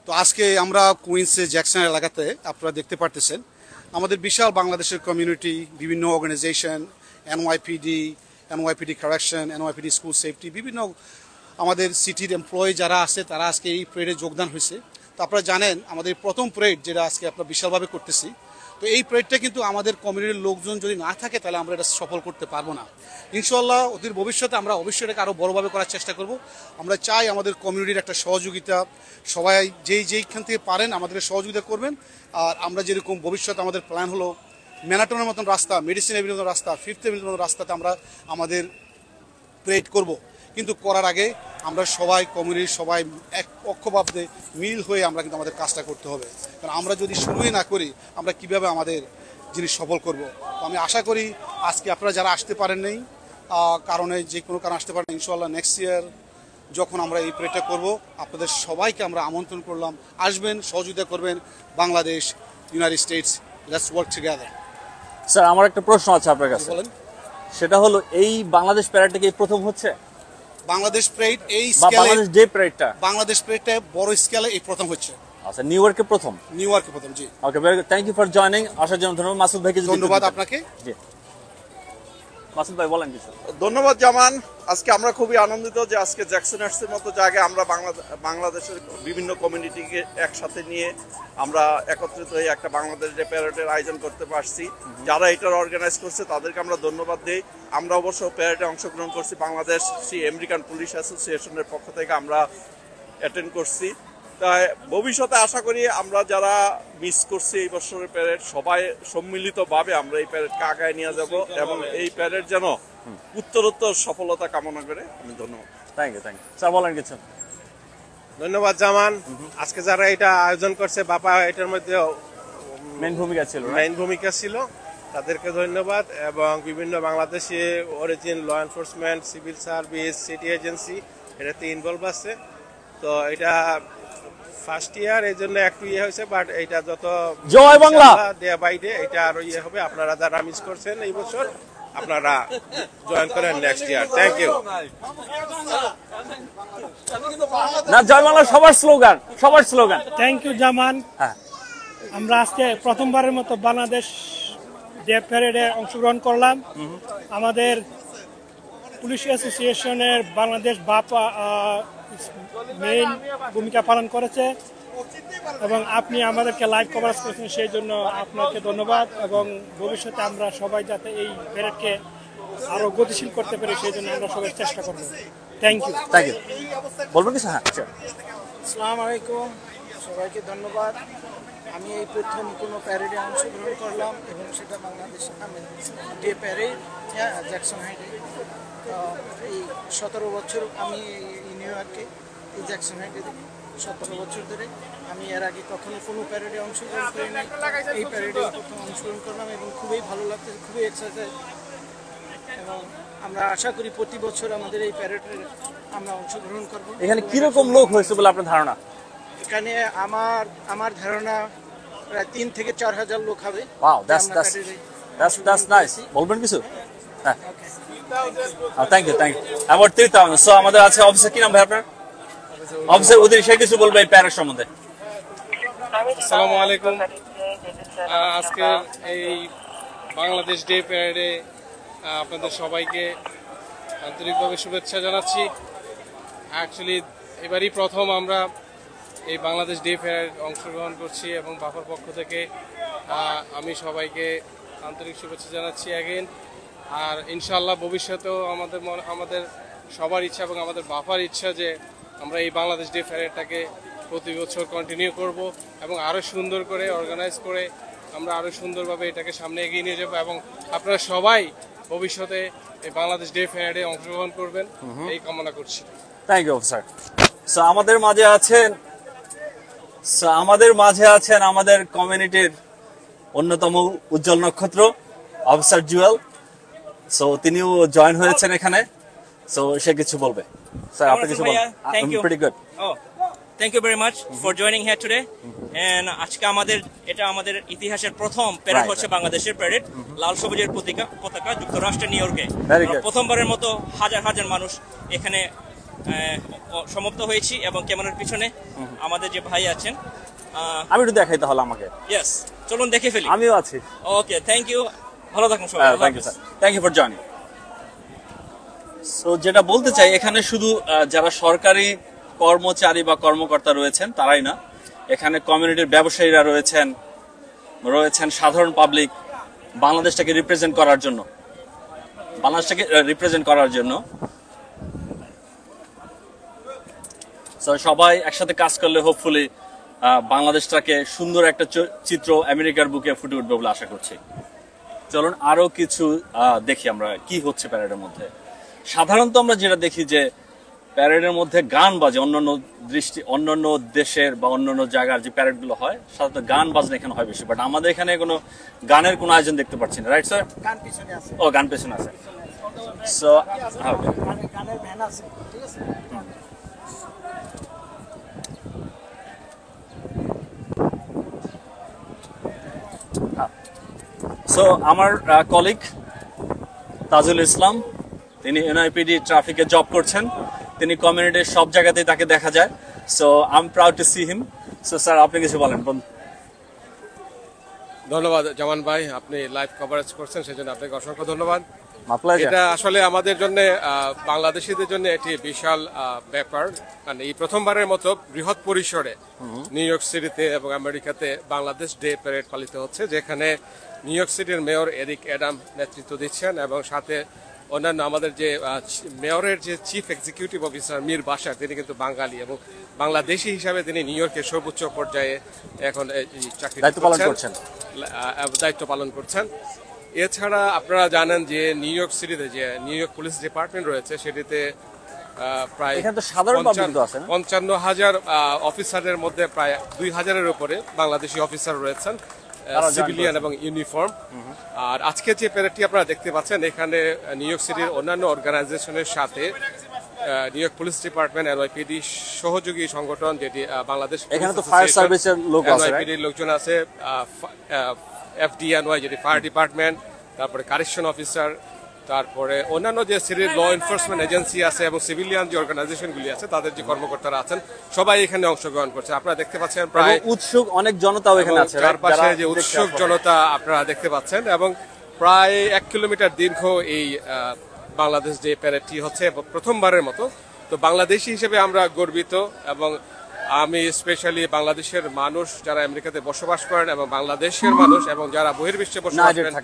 তো আজকে আমরা কুইন্সে জ্যাকসন এলাকাতে আপনারা দেখতে পারতেছেন আমাদের বিশাল বাংলাদেশের কমিউনিটি, বিভিন্ন organization, NYPD correction, NYPD school safety, বিভিন্ন আমাদের সিটির এমপ্লয়ি যারা আছে তারা আজকে এই প্যারেডে যোগদান হয়েছে। তো আপনারা জানেন আমাদের প্রথম প্যারেড যেটা আজকে আমরা বিশালভাবে করতেছি। তো এই প্যারেডটা কিন্তু আমাদের কমিউনিটির লোকজন যদি না থাকে তাহলে আমরা এটা সফল করতে পারবো না। ইনশাআল্লাহ অদূর ভবিষ্যতে আমরা অবশ্যই এটাকে আরও বড়োভাবে করার চেষ্টা করব। আমরা চাই আমাদের কমিউনিটির একটা সহযোগিতা, সবাই যেইখান থেকে পারেন আমাদের সহযোগিতা করবেন। আর আমরা যেরকম ভবিষ্যতে আমাদের প্ল্যান হলো ম্যানহাটনের মতন রাস্তা, মেডিসিন এভিনিউর মতন রাস্তা, ফিফথ এভিনিউর মতন রাস্তাতে আমরা আমাদের প্যারেড করব। কিন্তু করার আগে আমরা সবাই কমিউনিটির সবাই এক ঐক্যবদ্ধ মিল হয়ে আমরা কিন্তু আমাদের কাজটা করতে হবে। কারণ আমরা যদি শুরুই না করি আমরা কিভাবে আমাদের জিনিস সফল করব। তো আমি আশা করি আজকে আপনারা যারা আসতে পারেন নাই কারণে যে কোনো কারণে আসতে পারেন, ইনশাআল্লাহ নেক্সট ইয়ার যখন আমরা এই প্যারেডটা করব আপনাদের সবাইকে আমরা আমন্ত্রণ করলাম, আসবেন, সহযোগিতা করবেন। Bangladesh, United states, let's work together. Sir আমার একটা প্রশ্ন আছে আপনার কাছে, বলেন। সেটা হলো এই বাংলাদেশ প্যারেডটা কি প্রথম হচ্ছে? বাংলাদেশ প্যারেড এই স্কেলে, বাংলাদেশ যে প্যারেডটা, বাংলাদেশ প্যারেডটা বড় স্কেলে এই প্রথম হচ্ছে। আচ্ছা, নিউ ইয়র্কে প্রথম? নিউ ইয়র্কে প্রথম, জি। Okay, very good, thank you for joining. আসার জন্য ধন্যবাদ। মাসুদ ভাইকে ধন্যবাদ আপনাকে। জি মাসুদ ভাই বলেন কিছু। ধন্যবাদ জামান। আজকে আমরা খুবই আনন্দিত যে আজকে জ্যাকসনার্সের মতো জায়গায় আমরা বাংলাদেশের বিভিন্ন কমিউনিটিকে একসাথে নিয়ে আমরা একত্রিত হয়ে একটা বাংলাদেশ ডে প্যারেডের আয়োজন করতে পারছি। যারা এটার অর্গানাইজ করছে তাদেরকে আমরা ধন্যবাদ দিই। আমরা অবশ্য প্যারেডে অংশগ্রহণ করছি, বাংলাদেশ আমেরিকান পুলিশ অ্যাসোসিয়েশনের পক্ষ থেকে আমরা অ্যাটেন্ড করছি। তাই ভবিষ্যতে আশা করি আমরা যারা মিস করছি এই বছরের প্যারেড সবাই সম্মিলিতভাবে আমরা এই প্যারেডকে আগায় নিয়ে যাব এবং এই প্যারেড যেন উত্তরোত্তর সফলতা কামনা করে আমি ধন্যবাদ। Thank you, thank you. Sir বলেন কিছু। ধন্যবাদ জামান। আজকে যারা এটা আয়োজন করছে বাবা এটার মধ্যে মেইন ভূমিকা ছিল, তাদেরকে ধন্যবাদ। এবং বিভিন্ন Bangladeshi origin law enforcement, civil service, city agency এটাতে ইনভলভ আছে। তো এটা ফার্স্ট ইয়ার, এই জন্য একটু ইয়ে হয়েছে, বাট এটা যত জয় বাংলা ডে বাই ডে এটা আরো ইয়ে হবে। আপনারা যারা মিস করছেন এই বছর আপনারা জয়েন করেন নেক্সট ইয়ার। Thank you. না, জয় বাংলা সবার স্লোগান, সবার স্লোগান। থ্যাংক ইউ জামান। আমরা আজকে প্রথমবারের মতো বাংলাদেশ ডে প্যারেডে অংশগ্রহণ করলাম। আমাদের পুলিশ অ্যাসোসিয়েশনের বাংলাদেশ বাপা মেইন ভূমিকা পালন করেছে এবং আপনি আমাদেরকে লাইভ কভারেজ করেছেন, সেই জন্য আপনাকে ধন্যবাদ। এবং ভবিষ্যতে আমরা সবাই যাতে এই প্যারেডকে আরো গতিশীল করতে পারি সেই জন্য আমরা সবাই চেষ্টা করব। Thank you. Thank you. বলবেন কিছু? হ্যাঁ, আসসালামু আলাইকুম, সবাইকে ধন্যবাদ। আমি এই প্রথম কোনো প্যারেডে অংশগ্রহণ করলাম এবং সেটা বাংলাদেশ ডে প্যারেড জ্যাকসন হাইটে। এই 17 বছর আমি নিউ ইয়র্কে এই জ্যাকসন হাইটে 17 বছর ধরে। আমি এর আগে কখনো কোনো প্যারেডে অংশগ্রহণ করি নাই, এই প্যারেডে প্রথম অংশগ্রহণ করলাম এবং খুবই ভালো লাগতেছে, খুবই এক্সাইটেড। এবং আমরা আশা করি প্রতি বছর আমাদের এই প্যারেডে আমরা অংশগ্রহণ করব। এখানে কিরকম লোক হয়েছে বলে আপনার ধারণা? এখানে আমার ধারণা প্রায় 3 থেকে 4 হাজার লোক হবে। Wow, that's nice. বলবেন কিছু? হ্যাঁ, thank you, thank you. About 3000। So আমাদের আছে অফিসার, কি নাম ভাই আপনার? অফিসার উদয়, সে কিছু বলবে এই প্যারেড সম্বন্ধে। আসসালামু আলাইকুম। আজকে এই বাংলাদেশ ডে প্যারেডে আপনাদের সবাইকে আন্তরিকভাবে শুভেচ্ছা জানাচ্ছি। অ্যাকচুয়ালি এবারই প্রথম আমরা এই বাংলাদেশ ডে প্যারেড অংশগ্রহণ করছি এবং বাফার পক্ষ থেকে আমি সবাইকে আন্তরিক শুভেচ্ছা জানাচ্ছি অ্যাগেন। আর ইনশাআল্লাহ ভবিষ্যতেও আমাদের সবার ইচ্ছা এবং আমাদের বাফার ইচ্ছা যে আমরা এই বাংলাদেশ ডে প্যারেডটাকে প্রতি বছর কন্টিনিউ করব এবং আরও সুন্দর করে অর্গানাইজ করে আমরা আরও সুন্দরভাবে এটাকে সামনে এগিয়ে নিয়ে যাব এবং আপনারা সবাই ভবিষ্যতে এই বাংলাদেশ ডে প্যারেডে অংশগ্রহণ করবেন এই কামনা করছি। Thank you sir. সো আমাদের মাঝে আছেন আমাদের কমিউনিটির অন্যতম উজ্জ্বল নক্ষত্র অফিসার জুয়েল। সো তিনিও জয়েন হয়েছেন এখানে। সো সে কিছু বলবে। স্যার আপনি কিছু বলুন। Pretty good. Thank you very much for joining here today. And আজকে এটা আমাদের ইতিহাসের প্রথম প্যারেড হচ্ছে বাংলাদেশের প্যারেড, লাল সবুজের পতাকা যুক্তরাষ্ট্রের নিউ ইয়র্কে। প্রথমবারের মতো হাজার হাজার মানুষ এখানে সমাপ্ত হয়েছি এবং ক্যামেরার পিছনে আমাদের যে ভাই আছেন আমি একটু দেখাই তাহলে আমাকে। ইয়েস, চলুন দেখে ফেলি। আমিও আছি। ওকে, থ্যাংক ইউ, ভালো থাকুন সবাই। Thank you sir, thank you for joining. So যেটা বলতে চাই, এখানে শুধু যারা সরকারি কর্মচারী বা কর্মকর্তা রয়েছেন তারাই না, এখানে কমিউনিটির ব্যবসায়ীরা রয়েছেন, সাধারণ পাবলিক, বাংলাদেশটাকে রিপ্রেজেন্ট করার জন্য সবাই একসাথে কাজ করলে হোপফুলি বাংলাদেশটাকে সুন্দর একটা চিত্র আমেরিকার বুকে ফুটে উঠবে বলে আশা করছি। চলুন আরো কিছু দেখি আমরা কি হচ্ছে প্যারেডের মধ্যে। সাধারণত আমরা যেটা দেখি যে প্যারেডের মধ্যে গান বাজে, অন্যান্য দেশের বা অন্যান্য জায়গার যে প্যারেড গুলো হয় সাধারণত গান বাজনা এখানে হয় বেশি, বাট আমাদের এখানে কোনো গানের কোনো আয়োজন দেখতে পাচ্ছি না, রাইট স্যার? গান পিছনে আছে। ও, গান পেছনে আছে। সো গানের ভ্যান আছে, ঠিক আছে। সো আমার কলিগ তাজুল ইসলাম, তিনি এনআইপিডি ট্রাফিকে জব করছেন, তিনি কমিউনিটির সব জায়গাতেই তাকে দেখা যায়। So I am proud to see him. So sir, আপনি কিছু বলেন। ধন্যবাদ জামান ভাই, আপনি লাইভ কভারেজ করছেন, সেজন্য আপনাকে অসংখ্য ধন্যবাদ। এটা এটা আসলে আমাদের জন্য, বাংলাদেশিদের জন্য একটি বিশাল ব্যাপার। মানে এই প্রথমবারের মতো বৃহৎ পরিসরে নিউ ইয়র্ক সিটিতে এবং আমেরিকাতে বাংলাদেশ ডে প্যারেড পালিত হচ্ছে, যেখানে নিউ ইয়র্ক সিটির মেয়র এরিক অ্যাডাম নেতৃত্ব দিচ্ছেন এবং সাথে অন্যান্য আমাদের যে মেয়রের যে chief executive officer Mir Bashar, তিনি কিন্তু বাঙালি এবং বাংলাদেশি হিসাবে তিনি নিউ ইয়র্কের সর্বোচ্চ পর্যায়ে এখন দায়িত্ব পালন করছেন। এছাড়া আপনারা জানেন যে নিউ ইয়র্ক সিটিতে যে নিউ ইয়র্ক পুলিশ ডিপার্টমেন্ট রয়েছে, সেটিতে প্রায় 55,000 অফিসারের মধ্যে প্রায় 2,000-এর উপরে বাংলাদেশি অফিসার রয়েছেন, সিভিলিয়ান এবং ইউনিফর্ম। আর আজকে যে প্যারেডটি আপনারা দেখতে পাচ্ছেন, এখানে নিউ ইয়র্ক সিটির অন্যান্য অর্গানাইজেশনের সাথে new York police department, NYPD সহযোগী সংগঠন, যেটি বাংলাদেশ লোকজন আছে, FDNY যেটি ফায়ার ডিপার্টমেন্ট, তারপরে কারেকশন অফিসার, তারপরে অন্যান্য যে সিটির ল এনফোর্সমেন্ট এজেন্সি আছে এবং সিভিলিয়ান যে অর্গানাইজেশনগুলি আছে, তাদের যে কর্মকর্তারা আছেন, সবাই এখানে অংশগ্রহণ করছে। আপনারা দেখতে পাচ্ছেন প্রায় উৎসুক অনেক জনতাও এখানে আছে, চারপাশে যে উৎসুক জনতা আপনারা দেখতে পাচ্ছেন, এবং প্রায় 1 কিলোমিটার দীর্ঘ এই বাংলাদেশ যে প্যারেডটি হচ্ছে প্রথমবারের মতো। তো বাংলাদেশি হিসেবে আমরা গর্বিত, এবং আমি স্পেশালি বাংলাদেশের মানুষ যারা আমেরিকাতে বসবাস করেন এবং বাংলাদেশের মানুষ এবং যারা বহির্বিশ্বে বসবাস করেন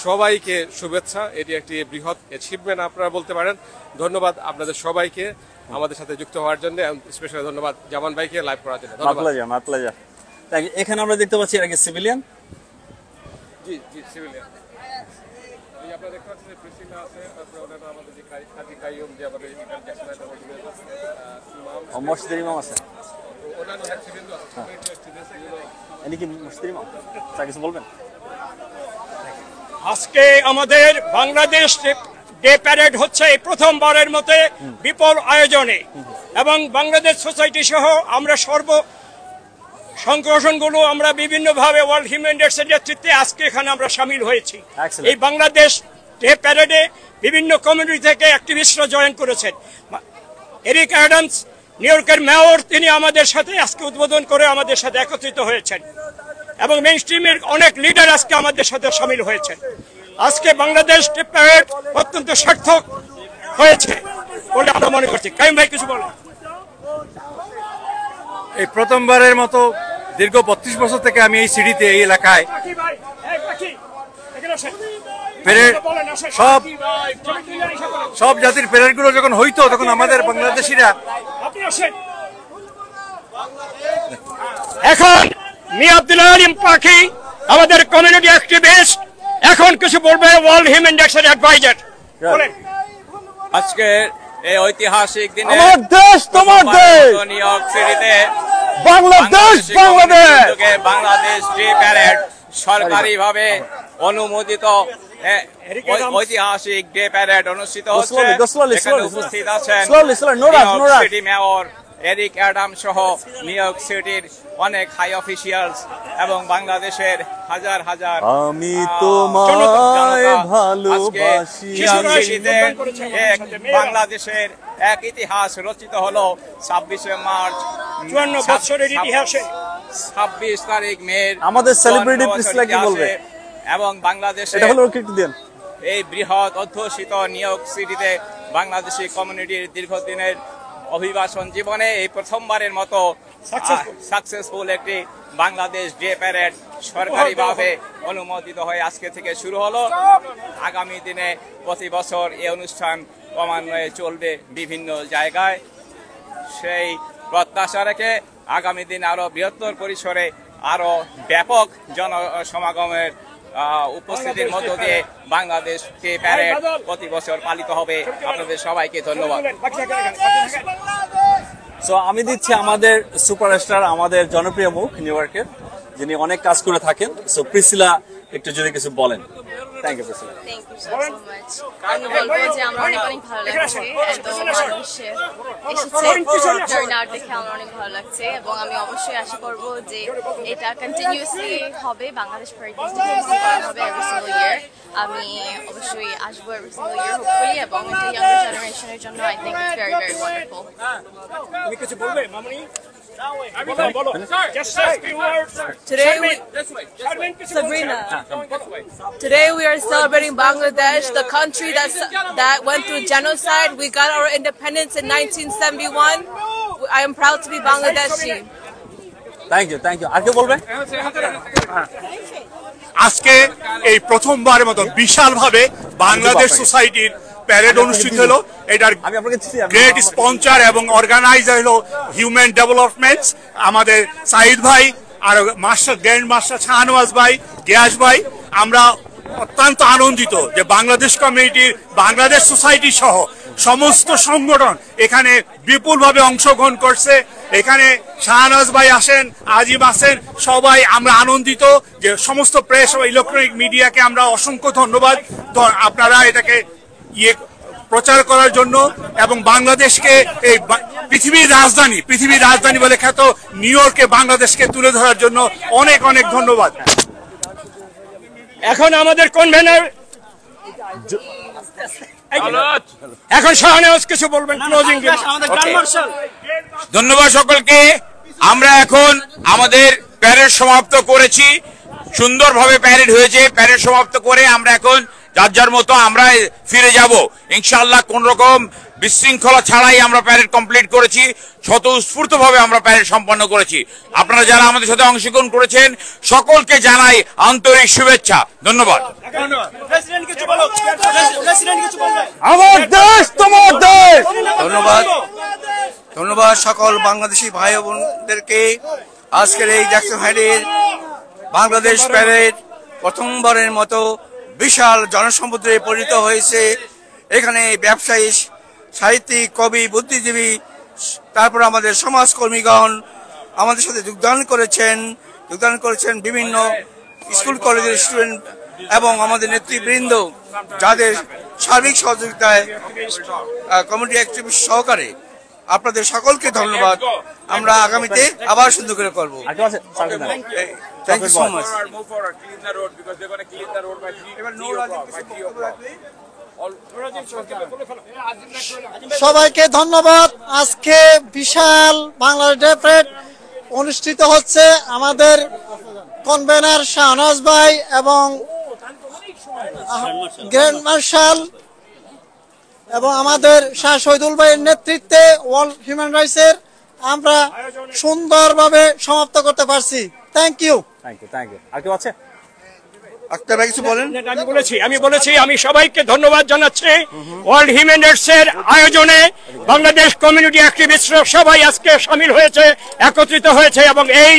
সবাইকে শুভেচ্ছা। এটি একটি বৃহৎ অ্যাচিভমেন্ট আপনারা বলতে পারেন। ধন্যবাদ আপনাদের সবাইকে আমাদের সাথে যুক্ত হওয়ার জন্য, স্পেশালি ধন্যবাদ জামান ভাইকে লাইভ করার জন্য। এখানে আমরা দেখতে পাচ্ছি এর আগে সিভিলিয়ান, জি সিভিলিয়ান, আপনারা দেখতে পাচ্ছেন প্রিসিনা আছে, তারপরে ওনারা আমাদের যে কাজী কাইয়ুম, যে আমাদের মসজিদের ইমাম আছে, আজকে আমাদের বাংলাদেশ ডে প্যারেড হচ্ছে প্রথমবারের মতো বিপুল আয়োজনে, এবং বাংলাদেশ সোসাইটি সহ আমরা সংগঠনগুলো আমরা বিভিন্নভাবে ওয়ার্ল্ড হিউম্যান রাইটসের নেতৃত্বে আজকে এখানে আমরা সামিল হয়েছি। এই বাংলাদেশ ডে প্যারেডে বিভিন্ন কমিউনিটি থেকে অ্যাক্টিভিস্টরা জয়েন করেছেন। এরিক অ্যাডামস নিউ ইয়র্কের মেয়র, তিনি আমাদের সাথে আজকে উদ্বোধন করে আমাদের সাথে একত্রিত হয়েছেন, এবং মেইন স্ট্রিমের অনেক লিডার আজকে আমাদের সাথে সামিল হয়েছেন। আজকে বাংলাদেশ ডে প্যারেড অত্যন্ত সার্থক হয়েছে বলে আমরা মনে করছি। কাইম ভাই কিছু বলেন। এই প্রথমবারের মতো দীর্ঘ 32 বছর থেকে আমি এই সিটিতে, এই এলাকায় সব জাতির প্যারেড গুলো যখন হইতো, তখন আমাদের বাংলাদেশিরা, এখন মিয়া আব্দুল আলিম পাখি আমাদের কমিউনিটি অ্যাক্টিভিস্ট এখন কিছু বলবে, ওয়ার্ল্ড হিউম্যান রাইটসের অ্যাডভাইজার। আজকে এই ঐতিহাসিক দিনে আমার দেশ তোমার দেশ, নিউ ইয়র্ক সিটিতে বাংলাদেশ ডে প্যারেড সরকারিভাবে অনুমোদিত ঐতিহাসিক ডে প্যারেড অনুষ্ঠিত হচ্ছে। এখানে উপস্থিত আছেন সিটি মেয়র এরিক অ্যাডাম সহ নিউ ইয়র্ক সিটির অনেক হাই অফিসিয়ালস এবং বাংলাদেশের হাজার হাজার আমি তোমায় ভালোবাসি। বাংলাদেশের এক ইতিহাস রচিত হলো 26শে মার্চ 54 বছরের ইতিহাসে 26 তারিখ মে আমাদের সেলিব্রিটি প্রিসলা কি বলবে এবং বাংলাদেশে এটা হলো একটু দেন এই বৃহৎ অধ্যুষিত নিউ ইয়র্ক সিটিতে বাংলাদেশি কমিউনিটির দীর্ঘদিনের অভিবাসন জীবনে এই প্রথমবারের মতো সাকসেসফুল একটি বাংলাদেশ ডে প্যারেড সরকারিভাবে অনুমোদিত হয়ে আজকে থেকে শুরু হলো। আগামী দিনে প্রতি বছর এই অনুষ্ঠান ক্রমান্বয়ে চলবে বিভিন্ন জায়গায়। সেই প্রত্যাশা রেখে আগামী দিন আরো বৃহত্তর পরিসরে আরো ব্যাপক জনসমাগমের উপস্থিতির মধ্য দিয়ে বাংলাদেশ ডে প্যারেড প্রতি বছর পালিত হবে। আপনাদের সবাইকে ধন্যবাদ। সো আমি দিচ্ছি আমাদের সুপারস্টার, আমাদের জনপ্রিয় মুখ নিউ ইয়র্কের, যিনি অনেক কাজ করে থাকেন। সো প্রিসিলা একটু যদি কিছু বলেন। Thank you Priscilla. Thank you so much. আমি বলবো যে আমার অনেক ভালো লাগছে, এত মানুষ এসেছে, টার্ন আউট দেখে আমার অনেক ভালো লাগছে এবং আমি অবশ্যই আশা করব যে এটা কন্টিনিউয়াসলি হবে, বাংলাদেশ প্যারেড করা হবে এভরি সিঙ্গল ইয়ার। আমি অবশ্যই আসবো এভরি সিঙ্গল ইয়ার হোপফুলি, এবং এটা ইয়াঙ্গার জেনারেশনের জন্য I think it's very very wonderful. তুমি কিছু বলবে মামনি? Today we are celebrating Bangladesh, the country that went through genocide. We got our independence in 1971. I am proud to be Bangladeshi. Thank you. আর কে বলবে? আজকে এই প্রথমবারের মতো বিশালভাবে বাংলাদেশ সোসাইটির প্যারেড অনুষ্ঠিত হলো। এটার গ্রেট স্পন্সর এবং অর্গানাইজার হলো হিউম্যান ডেভেলপমেন্ট, আমাদের সাইদ ভাই আর গ্র্যান্ড মাস্টার শাহনওয়াজ ভাই, গিয়াস ভাই। আমরা অত্যন্ত আনন্দিত যে বাংলাদেশ কমিউনিটির, বাংলাদেশ সোসাইটি সহ সমস্ত সংগঠন এখানে বিপুলভাবে অংশগ্রহণ করছে। এখানে শাহনওয়াজ ভাই আসেন, আজিম আসেন, সবাই আমরা আনন্দিত যে সমস্ত প্রেস ও ইলেকট্রনিক মিডিয়াকে আমরা অসংখ্য ধন্যবাদ। আপনারা এটাকে প্রচার করার জন্য এবং বাংলাদেশকে এই পৃথিবীর রাজধানী বলে খ্যাত নিউ ইয়র্কে বাংলাদেশকে তুলে ধরার জন্য অনেক অনেক ধন্যবাদ। এখন আমাদের কনভেনার এখন শাহনওয়াজ কিছু বলবেন ক্লোজিং। ধন্যবাদ সকলকে। আমরা এখন আমাদের প্যারেড সমাপ্ত করেছি, সুন্দরভাবে প্যারেড হয়েছে। প্যারেড সমাপ্ত করে আমরা এখন যার যার মতো আমরা ফিরে যাব ইনশাআল্লাহ। কোন রকম বিশৃঙ্খলা ছাড়াই আমরা প্যারেড কমপ্লিট করেছি, স্বতঃস্ফূর্তভাবে আমরা প্যারেড সম্পন্ন করেছি। আপনারা যারা আমাদের সাথে অংশগ্রহণ করেছেন সকলকে জানাই আন্তরিক শুভেচ্ছা। ধন্যবাদ। আমার দেশ তোমার দেশ। ধন্যবাদ সকল বাংলাদেশি ভাই বোনদেরকে। আজকের এই জ্যাকসন হাইটের বাংলাদেশ প্যারেড প্রথমবারের মতো বিশাল জনসমুদ্রে পরিণত হয়েছে। এখানে ব্যবসায়ী, সাহিত্যিক, কবি, বুদ্ধিজীবী, তারপর আমাদের সমাজকর্মীগণ আমাদের সাথে যোগদান করেছেন বিভিন্ন স্কুল কলেজের স্টুডেন্ট এবং আমাদের নেতৃবৃন্দ, যাদের সার্বিক সহযোগিতায় কমিটি অ্যাক্টিভিস্ট সহকারে আপনাদের সকলকে ধন্যবাদ। আমরা আগামীতে আবার সুন্দর করে করবো। Thank you so much. সবাইকে ধন্যবাদ। আজকে বিশাল বাংলাদেশ ডে প্যারেড অনুষ্ঠিত হচ্ছে। আমাদের কনভেনার শাহনওয়াজ ভাই এবং গ্র্যান্ড মার্শাল এবং আমাদের শাহ শহীদুল ভাইয়ের নেতৃত্বে ওয়ার্ল্ড হিউম্যান রাইটসের আমরা সুন্দরভাবে সমাপ্ত করতে পারছি। Thank you. আর কেউ আছে? আমি বলেছি আমি সবাইকে ধন্যবাদ জানাচ্ছি। ওয়ার্ল্ড হিউম্যান রাইটসের আয়োজনে বাংলাদেশ কমিউনিটি অ্যাক্টিভিস্টরা সবাই আজকে শামিল হয়েছে, একত্রিত হয়েছে এবং এই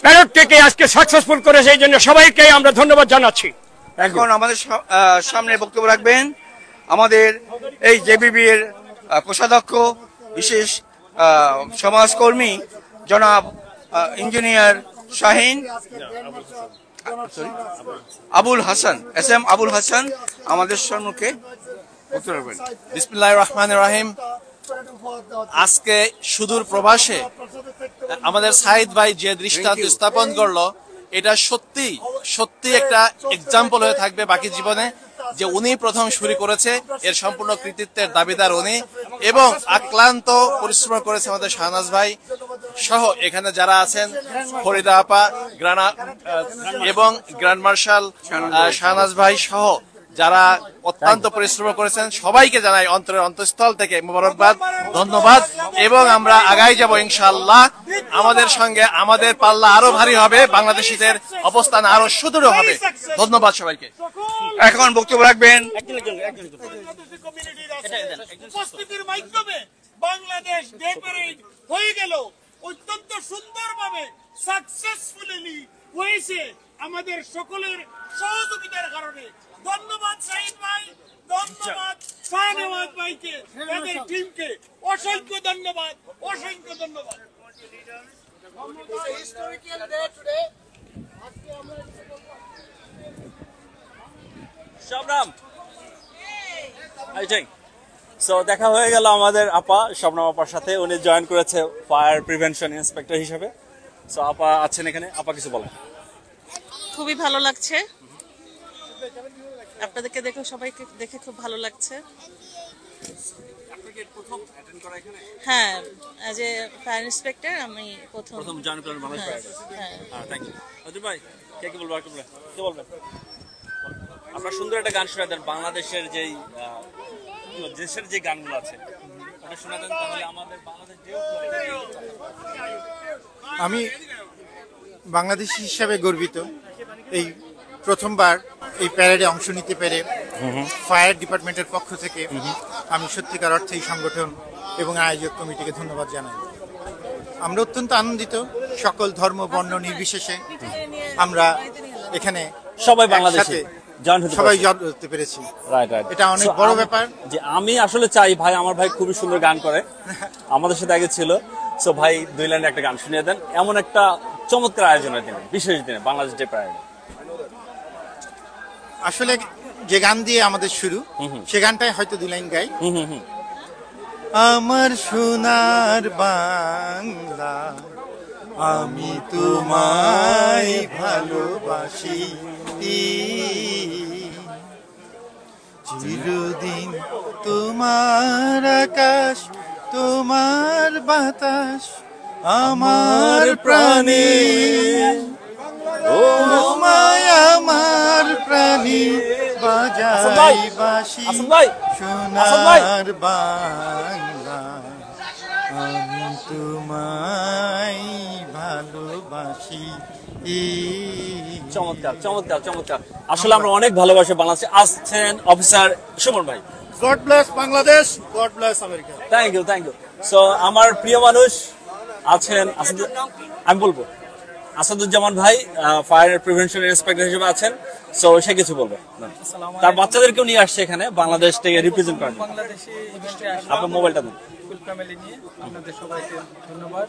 প্যারেডটিকে আজকে সাকসেসফুল করেছে। এই জন্য সবাইকে আমরা ধন্যবাদ জানাচ্ছি। এখন আমাদের সামনে বক্তব্য রাখবেন আমাদের এই জেবিবি এর কোষাধ্যক্ষ, বিশেষ সমাজকর্মী জনাব ইঞ্জিনিয়ার শাহিন আবুল হাসান, SM আবুল হাসান আমাদের সম্মুখে বক্তব্য রাখবেন। বিসমিল্লাহির রহমানির রহিম। আজকে সুদূর প্রবাসে আমাদের সাইদ ভাই যে দৃষ্টান্ত স্থাপন করলো, এটা সত্যি একটা এক্সাম্পল হয়ে থাকবে বাকি জীবনে, যে উনি প্রথম শুরু করেছে, এর সম্পূর্ণ কৃতিত্বের দাবিদার উনি। এবং আক্লান্ত পরিশ্রম করেছে আমাদের শাহনাজ ভাই সহ এখানে যারা আছেন ফরিদা আপা এবং গ্র্যান্ড মার্শাল শাহনাজ ভাই সহ যারা অত্যন্ত পরিশ্রম করেছেন সবাইকে জানাই অন্তরের অন্তঃস্থল থেকে মোবারকবাদ, ধন্যবাদ এবং আমরা আগাই যাব ইনশাআল্লাহ। আমাদের সঙ্গে আমাদের পাল্লা আরো ভারী হবে, বাংলাদেশিদের অবস্থান আরো সুদৃঢ় হবে। ধন্যবাদ সবাইকে। এখন বক্তব্য রাখবেন উপস্থিতির মাধ্যমে বাংলাদেশ ডে প্যারেড হয়ে গেল অত্যন্ত সুন্দরভাবে সাকসেসফুলি হয়েছে আমাদের সকলের সহযোগিতার কারণে। ধন্যবাদ শাহিদ ভাই, ধন্যবাদ শাহনেওয়াজ ভাইকে, তাদের টিমকে অসংখ্য ধন্যবাদ, অসংখ্য ধন্যবাদ। শবনম সো দেখা হয়ে গেল আমাদের আপা শবনম আপার সাথে, উনি জয়েন করেছে ফায়ার প্রিভেনশন ইন্সপেক্টর হিসেবে। সো আপা আছেন এখানে, আপা কিছু বলেন। খুবই ভালো লাগছে, আপনাদেরকে দেখে সবাইকে দেখে খুব ভালো লাগছে। হ্যাঁ, অ্যাজ এ ফায়ার ইন্সপেক্টর আমি প্রথম জয়েন করলাম বাংলাদেশ ফায়ারে। হ্যাঁ, থ্যাংক ইউ। অজয় ভাই কে কি বলবেন? কি বলবেন? আমরা সুন্দর একটা গান শোনা দেন, বাংলাদেশের যেই দেশের যে গানগুলো আছে ওটা শোনা দেন, তাহলে আমাদের বাংলাদেশ। আমি বাংলাদেশি হিসাবে গর্বিত এই প্রথমবার এই প্যারেডে অংশ নিতে পেরে। ফায়ার ডিপার্টমেন্টের পক্ষ থেকে আমি সত্যিকার অর্থে এই সংগঠন এবং আয়োজক কমিটিকে ধন্যবাদ জানাই। আমরা অত্যন্ত আনন্দিত, সকল ধর্ম বর্ণ নির্বিশেষে আমরা এখানে সবাই বাংলাদেশে সবাই জয়েন হতে পেরেছি। এটা অনেক বড় ব্যাপার। যে আমি আসলে চাই ভাই, আমার ভাই খুবই সুন্দর গান করে, আমাদের সাথে আগে ছিল। সো ভাই 2 লাইনে একটা গান শুনিয়ে দেন, এমন একটা চমৎকার আয়োজনের দিনে, বিশেষ দিনে, বাংলাদেশ ডে প্যারেডে। আসলে যে গান দিয়ে আমাদের শুরু, সে গানটাই হয়তো 2 লাইন গাই। আমার সোনার বাংলা, আমি তোমায় ভালোবাসি, চিরদিন তোমার আকাশ, তোমার বাতাস আমার প্রাণে, ও মায় আমার প্রাণী বাজাই বাঁশি, সোনার বাংলা, আমি তোমায় ভালোবাসি। চমৎকার চমৎকার চমৎকার। আসলে আমরা অনেক ভালোবাসি বাংলাদেশে। আসছেন অফিসার সুমন ভাই। God bless Bangladesh, God bless America. Thank you, thank you. So আমার প্রিয় মানুষ আছেন, আমি বলবো আসাদুজ্জামান ভাই, ফায়ার প্রিভেনশন ইন্সপেক্টর হিসেবে আছেন। সো সে কিছু বলবে, তার বাচ্চাদেরকেও নিয়ে আসছে এখানে বাংলাদেশ থেকে রিপ্রেজেন্ট করেন। আপনার মোবাইলটা দেন। আপনাদের সবাইকে ধন্যবাদ।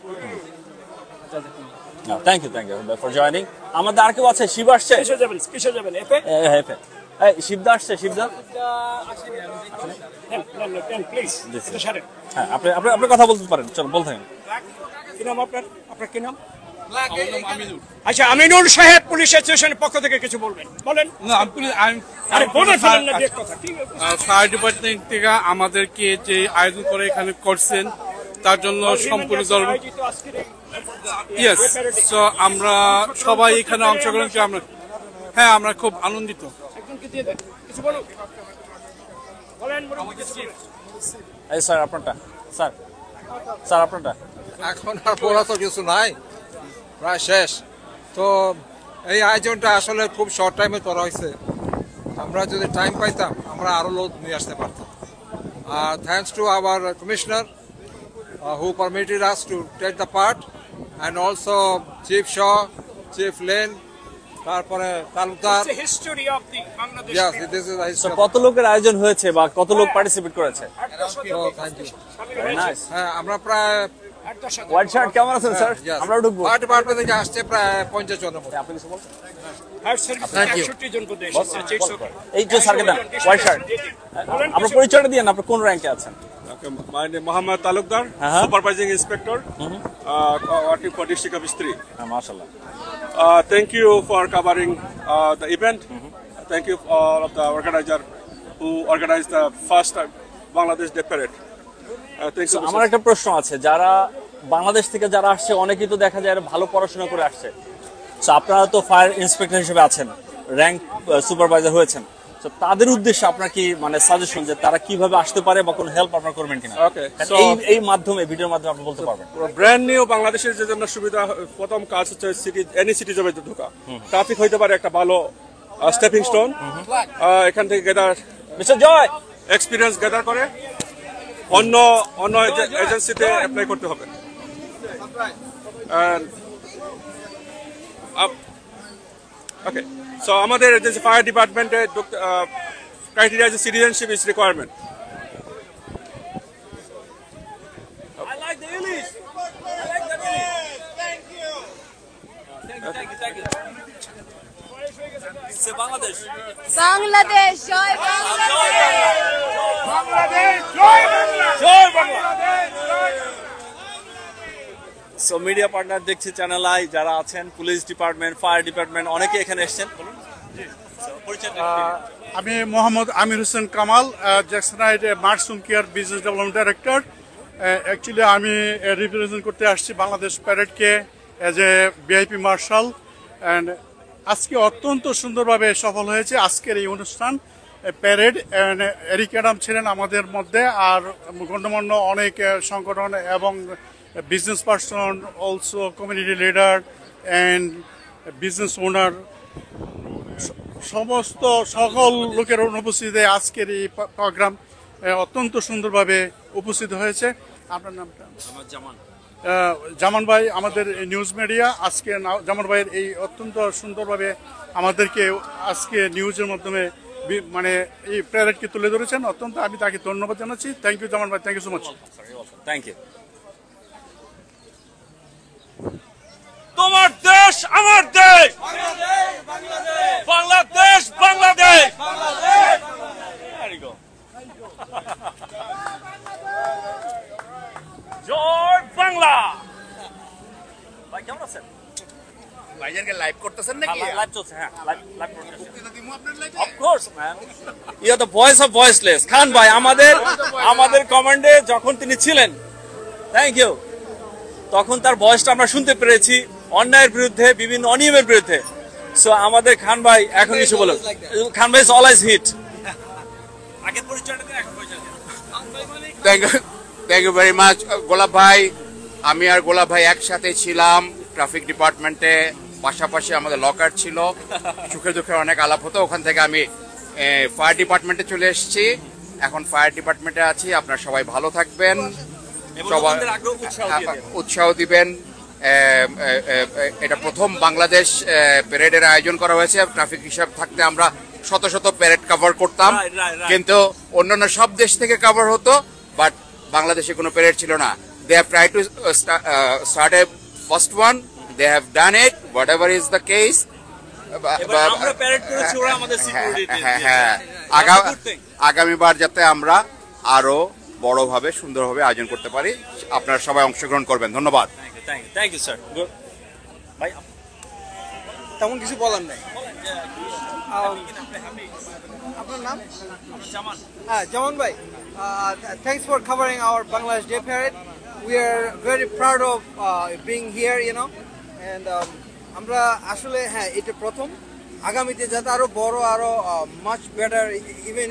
Thank you, thank you for joining. আমাদের আর কেউ আছে? শিব আসছে? শিবদা আসছে? শিবদা হ্যাঁ, আপনি কথা বলতে পারেন, চলো বলতে থাকেন। কি নাম আপনার? আপনার কি নাম? আচ্ছা, আমিনুল সাহেব পুলিশ অ্যাসোসিয়েশনের পক্ষ থেকে কিছু বলবেন, বলেন। ফায়ার ডিপার্টমেন্ট থেকে আমাদেরকে যে আয়োজন করে এখানে করছেন তার জন্য সম্পূর্ণ ইয়েস, সো আমরা সবাই এখানে অংশগ্রহণ করে আমরা হ্যাঁ আমরা খুব আনন্দিত। স্যার আপনারটা, স্যার স্যার আপনারটা। এখন আর বলা তো কিছু নাই, প্রায় শেষ। তো এই আয়োজনটা আসলে খুব শর্ট টাইমে করা হয়েছে। আমরা যদি টাইম পাইতাম আমরা আরো লোক নিয়ে আসতে পারতাম। Thanks to our commissioner who permitted us to take the part, and also Chief Shaw, Chief Lane, তারপরে Talukdar. Yes, this is the history. কত লোকের আয়োজন হয়েছে বা কত লোক পার্টিসিপেট করেছে? Thank you, very nice. হ্যাঁ, আমরা প্রায় হোয়াইট শার্ট কেমন আছেন স্যার? আমরা ঢুকবো। ফায়ার ডিপার্টমেন্ট থেকে আসছে প্রায় 50 জনের মতো। আপনি কিছু বলছেন? এই যে স্যারকে দেন হোয়াইট শার্ট। আপনার পরিচয়টা দিয়েন, আপনি কোন র্যাঙ্কে আছেন? My name Mohammad Talukdar, Supervising Inspector, working for District of Istri. MashaAllah. Thank you for covering the event. Thank you all of the organizer who organized the first Bangladesh Day Parade. আমার একটা প্রশ্ন আছে, যারা বাংলাদেশ থেকে যারা আসছে অনেকেই তো দেখা যায় ভালো পড়াশোনা করে আসছে, তো আপনারা তো ফায়ার ইন্সপেক্টর হিসেবে আছেন, র্যাঙ্ক সুপারভাইজার হয়েছেন, তো তাদের উদ্দেশ্যে আপনার কি মানে সাজেশন যে তারা কিভাবে আসতে পারে বা কোনো হেল্প আপনারা করবেন কিনা? এই মাধ্যমে ভিডিওর মাধ্যমে আপনি বলতে পারবেন। ব্র্যান্ড নিউ বাংলাদেশের যে আমরা সুবিধা, প্রথম কাজ হচ্ছে সিটি, এনি সিটি জবে ঢোকা। ট্রাফিক হইতে পারে একটা ভালো স্টেপিং স্টোন। এখান থেকে gather mister Joy experience gather করে অন্য এজেন্সিতে অ্যাপ্লাই করতে হবে। ওকে, সো আমাদের এজেন্সি ফায়ার ডিপার্টমেন্টে ক্রাইটেরিয়া যে citizenship is requirement. Bangladesh Bangladesh জয় বাংলাদেশ জয় বাংলা জয় বাংলা। সো মিডিয়া পার্টনার দেখছি চ্যানেল আই যারা আছেন, পুলিশ ডিপার্টমেন্ট, ফায়ার ডিপার্টমেন্ট, অনেকে এখানে এসেছেন। আমি মোহাম্মদ আমির হোসেন কামাল, জ্যাকসন হাইট মার্কসুম care business development director. Actually আমি রিপ্রেজেন্ট করতে আসছি বাংলাদেশ প্যারেডকে as a VIP marshal. And আজকে অত্যন্ত সুন্দরভাবে সফল হয়েছে আজকের এই অনুষ্ঠান প্যারেড। এরিক অ্যাডাম ছিলেন আমাদের মধ্যে, আর গণ্যমান্য অনেক সংগঠন এবং business person, also community leader and business owner, সমস্ত সকল লোকের অনুপস্থিতিতে আজকের এই প্রোগ্রাম অত্যন্ত সুন্দরভাবে উপস্থিত হয়েছে। আপনার নামটা? জামান ভাই, আমাদের নিউজ মিডিয়া। আজকে জামান ভাইয়ের এই অত্যন্ত সুন্দরভাবে আমাদেরকে আজকে নিউজের মাধ্যমে মানে এই প্যারেডকে তুলে ধরেছেন, অত্যন্ত আমি তাকে ধন্যবাদ জানাচ্ছি। থ্যাংক ইউ জামান ভাই, thank you so much. Thank you. তোমার দেশ আমার দেশ, বাংলাদেশ বাংলাদেশ। জয় বাংলা। ভাই কেমন আছেন? ভাইজানকে লাইভ করতেছেন নাকি? লাইভ চলছে, হ্যাঁ লাইভ করতেছি। Of course man, you are the voice of voiceless. Khan ভাই আমাদের কমান্ডে যখন তিনি ছিলেন, থ্যাংক ইউ, তখন তার ভয়েসটা আমরা শুনতে পেরেছি অন্যায়ের বিরুদ্ধে, বিভিন্ন অনিয়মের বিরুদ্ধে। সো আমাদের খান ভাই এখন কিছু বলুন। খান ভাই ইজ অলওয়েজ হিট। আগের পরিচয়টা দিন, এখন পরিচয় দিন। থ্যাংক ইউ ভেরি মাচ গোলাপ ভাই। আমি আর গোলাপ ভাই একসাথে ছিলাম ট্রাফিক ডিপার্টমেন্টে, পাশাপাশি আমাদের লকার ছিল, সুখে দুঃখে অনেক আলাপ হতো। ওখান থেকে আমি ফায়ার ডিপার্টমেন্টে চলে এসেছি, এখন ফায়ার ডিপার্টমেন্টে আছি। আপনারা সবাই ভালো থাকবেন, সবাই উৎসাহ দিবেন। এটা প্রথম বাংলাদেশ প্যারেডের আয়োজন করা হয়েছে। ট্রাফিক হিসাব থাকতে আমরা শত শত প্যারেড কভার করতাম, কিন্তু অন্যান্য সব দেশ থেকে কভার হতো, বাট বাংলাদেশে কোনো প্যারেড ছিল না। They have try to start a first one, they have done it, whatever is the case. আগামীবার যাতে আমরা আরো বড়ভাবে সুন্দরভাবে আয়োজন করতে পারি, আপনারা সবাই অংশগ্রহণ করবেন। ধন্যবাদ। Thank you sir. ভাই তেমন কিছু বলার নাই। আপনার নাম? জামান। হ্যাঁ, জামান ভাই, thanks for covering our Bangladesh Day Parade. We are very proud of being here, you know, and আমরা আসলে হ্যাঁ এটা প্রথম, আগামীতে যাতে আরো বড়, আরো much better, even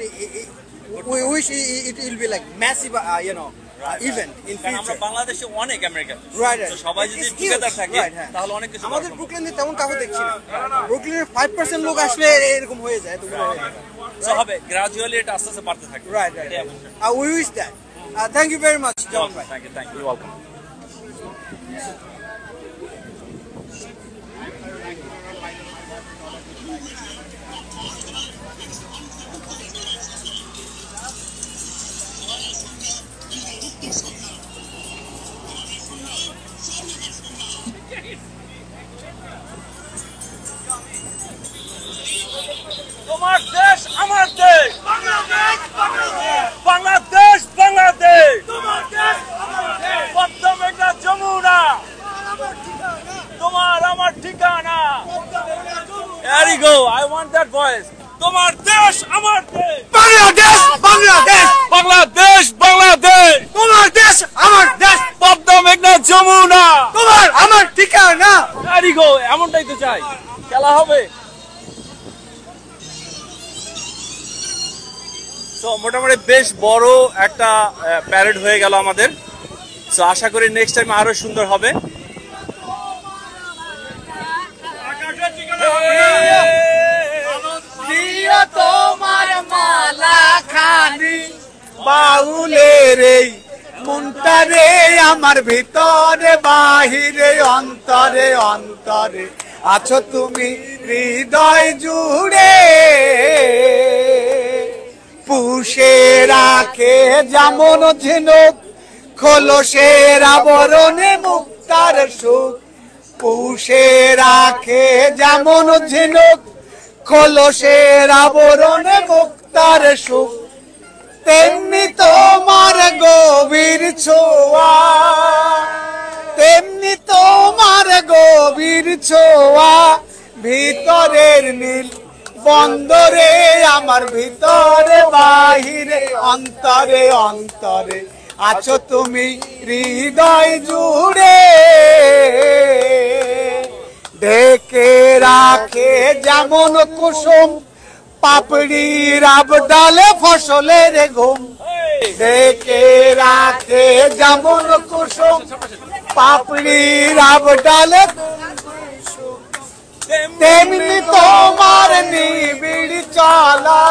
we wish it will be like massive, you know, event in future. আমরা বাংলাদেশে অনেক আমেরিকান, রাইট, সবাই যদি টুগেদার থাকে তাহলে অনেক কিছু। আমাদের ব্রুকলিনে তেমন কাউকে দেখছি না, ব্রুকলিনে 5% লোক আসলে এরকম হয়ে যায়, তো হবে গ্রাজুয়ালি, এটা আস্তে আস্তে বাড়তে থাকে। Right, we wish that. Thank you very much, John. Thank you. You're welcome. তোমার দেশ আমার দেশ, বাংলাদেশ বাংলাদেশ, বাংলাদেশ বাংলাদেশ, তোমার দেশ আমার দেশ, পদ্মা মেঘনা যমুনা, তোমার আমার ঠিকানা। There you go. I want that voice. তোমার দেশ আমার দেশ, বাংলাদেশ বাংলাদেশ, বাংলাদেশ বাংলাদেশ, তোমার দেশ গো, এমনটাই তো চাই, খেলা হবে। তো মোটামুটি বেশ বড় একটা প্যারেড হয়ে গেল আমাদের। তো আশা করি নেক্সট টাইম আরো সুন্দর হবে। তোমার মালা খানি বাউলের এই মনটা রে আমার ভিতরে বাহিরে অন্তরে অন্তরে আছো তুমি হৃদয় জুড়ে, পুষে রাখে যেমন ঝিনুক খোলসের আবরণে মুক্তার সুখ, পুষে রাখে যেমন ঝিনুক খোলসের আবরণে মুক্তার সুখ, তেমনি তোমার গভীর ছোঁয়া, তেমনি তোমার গভীর ছোঁয়া ভিতরের নীল বন্দরে আমার ভিতরে বাহিরে অন্তরে অন্তরে আছো তুমি হৃদয় জুড়ে, ঢেকে রাখে যেমন কুসুম পাপড়ির আবডালে ফসলের ঘুম, ঢেকে রাখে যেমন কুসুম পাপড়ির আবডালে, তেমনি তোমার নিবিড় চলা,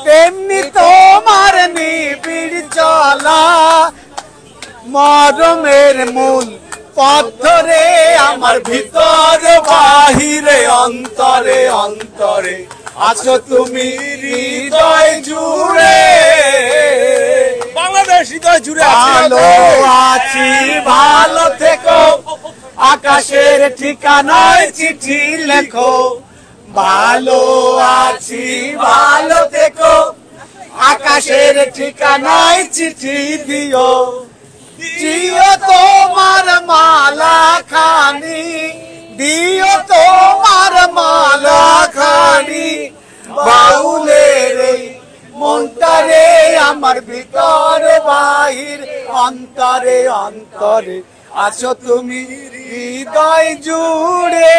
তেমনি তোমার নিবিড় চলা মরমের মূল পথ ধরে আমার ভিতরে বাহিরে অন্তরে অন্তরে আছো তুমি হৃদয় জুড়ে, বাংলাদেশ হৃদয় জুড়ে ভালো আছি ভালো থেকো, আকাশের ঠিকানায় চিঠি লেখো, ভালো আছি ভালো থেকো, আকাশের ঠিকানায় চিঠি দিও, দিও তোমার মালা খানি, দিও তোমার মালা খানি বাউলের এই মনটারে আমার ভিতরে বাহির অন্তরে অন্তরে আছো তুমি হৃদয় জুড়ে।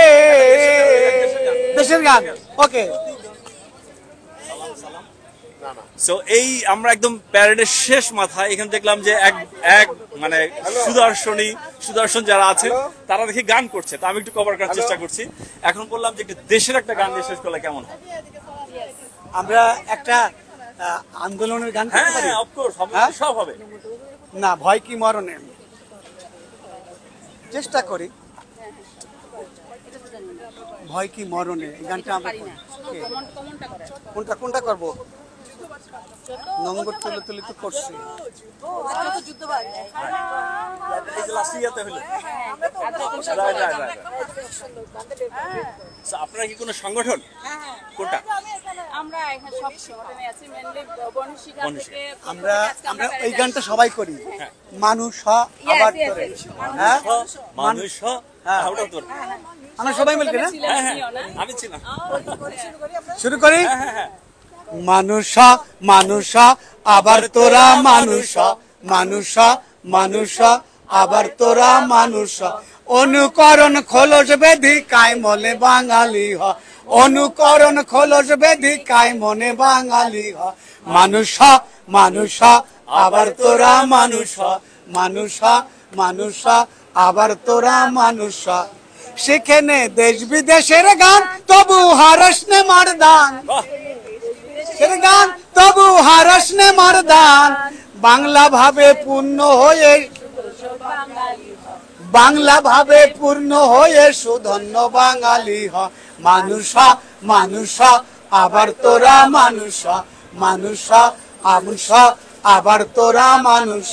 দেশের গান ওকে। সো এই আমরা একদম প্যারেডের শেষ মাথায় এখানে দেখলাম যে এক মানে সুদর্শন যারা আছে তারা দেখি গান করছে, তা আমি একটু কভার করার চেষ্টা করছি। এখন বললাম যে একটু দেশের একটা গান দিয়ে শেষ করলে কেমন হয়? আমরা একটা আন্দোলনের গান করতে পারি? হ্যাঁ, অফকোর্স সব হবে। না, ভয় কি মরণে চেষ্টা করি, ভয় কি মরণে এই গানটা আমরা কোনটা কোনটা করবো? নম্বর তুলে তুলে তো করছি। আপনারা কি কোনো সংগঠন? কোনটা? আমরা এখানে সব সংগঠনে আছি, মেইনলি বনশিকা থেকে আমরা আমরা এই গানটা সবাই করি, মানুষ আবার তোরে, হ্যাঁ মানুষ আমরা সবাই মিলে না, আমি ছিলাম। শুরু করি। মানুষ মানুষ আবার তোরা মানুষ, মানুষ মানুষ আবার তোরা মানুষ, অনুকরণ খোলস বেধি কায় মনে বাঙালি হ, অনুকরণ খোলস বেধি কায় মনে বাঙালি হ, মানুষ মানুষ আবার তোরা মানুষ, মানুষ মানুষ আবার তোরা মানুষ, সেখানে দেশ বিদেশের গান তবু হারস নে মারদান, গান তবু হারস নে মারদান, বাংলা ভাবে পূর্ণ হয়ে, বাংলা ভাবে পূর্ণ হয়ে সুধন্য বাঙালি হ, মানুষ মানুষ আবার তোরা মানুষ, মানুষ মানুষ আবার তোরা মানুষ,